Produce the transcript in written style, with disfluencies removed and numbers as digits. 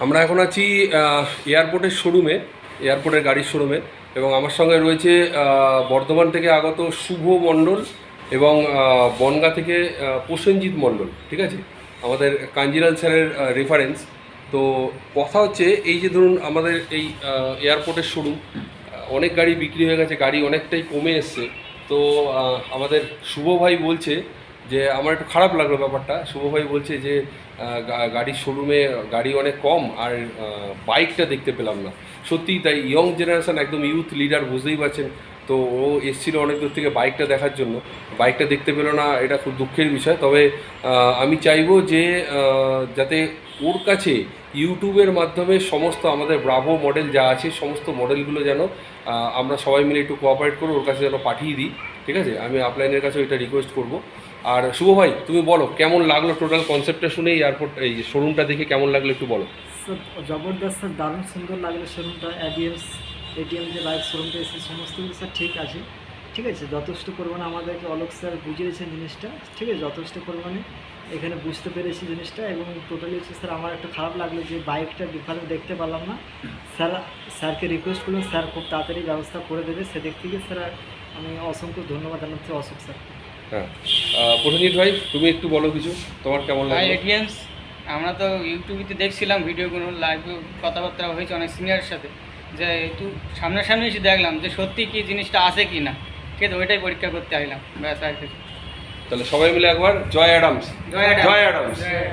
আমরা এখন আছি এয়ারপোর্টের শোরুমে, এয়ারপোর্টের গাড়ির শোরুমে, এবং আমার সঙ্গে রয়েছে বর্ধমান থেকে আগত শুভ মণ্ডল এবং বনগাঁ থেকে প্রসেনজিৎ মণ্ডল। ঠিক আছে, আমাদের কাঞ্জিলাল স্যারের রেফারেন্স। তো কথা হচ্ছে এই যে ধরুন আমাদের এই এয়ারপোর্টের শোরুম, অনেক গাড়ি বিক্রি হয়ে গেছে, গাড়ি অনেকটাই কমে এসছে। তো আমাদের শুভ ভাই বলছে যে, আমার একটু খারাপ লাগলো ব্যাপারটা, শুভ ভাই বলছে যে গাড়ির শোরুমে গাড়ি অনেক কম আর বাইকটা দেখতে পেলাম না। সত্যিই তাই, ইয়ং জেনারেশান, একদম ইউথ লিডার, বুঝতেই পারছেন। তো ও এসেছিলো অনেক দূর থেকে বাইকটা দেখার জন্য, বাইকটা দেখতে পেলো না, এটা খুব দুঃখের বিষয়। তবে আমি চাইবো যে যাতে ওর কাছে ইউটিউবের মাধ্যমে সমস্ত আমাদের ব্রাভো মডেল যা আছে সমস্ত মডেলগুলো যেন আমরা সবাই মিলে একটু কোঅপারেট করে ওর কাছে যেন পাঠিয়ে দিই। ঠিক আছে, আমি আপলাইনের কাছে এটা রিকোয়েস্ট করব। আর শুভ ভাই, তুমি বলো কেমন লাগলো টোটাল কনসেপ্টটা শুনে, এয়ারপোর্ট এই শোরুমটা দেখে কেমন লাগলো একটু বলো। স্যার জবরদস্ত স্যার, দারুণ সুন্দর লাগলো শোরুমটা। এটিএম যে লাইভ শোরুমটা এসে সমস্ত কিছু স্যার ঠিক আছে, ঠিক আছে। যথেষ্ট পরিমাণে আমাদেরকে অলোক স্যার বুঝিয়েছেন জিনিসটা, ঠিক আছে। যথেষ্ট পরিমাণে এখানে বুঝতে পেরেছি জিনিসটা। এবং টোটালি হচ্ছে স্যার আমার একটু খারাপ লাগলো যে বাইকটা ডিফারেন্ট দেখতে পারলাম না। স্যারকে রিকোয়েস্ট করলাম, স্যার খুব তাড়াতাড়ি ব্যবস্থা করে দেবে, সেদিক থেকে স্যার আমি অসংখ্য ধন্যবাদ জানাচ্ছি অশোক স্যার। হ্যাঁ, প্রসেনজিৎ ভাই তুমি একটু বলো কিছু, তোমার কেমন লাগলো? এটিএমস আমরা তো ইউটিউবেতে দেখছিলাম ভিডিওগুলো, লাইভ কথাবার্তা হয়েছে অনেক সিনিয়রের সাথে, যে একটু সামনাসামনি এসে দেখলাম যে সত্যি কি জিনিসটা আছে কি না, ঠিক আছে। ওইটাই পরীক্ষা করতে আসলাম, ব্যাস আর কিছু। তাহলে সবাই মিলে একবার জয় অ্যাডামস, জয় অ্যাডামস। জয় অ্যাডামস। হ্যাঁ।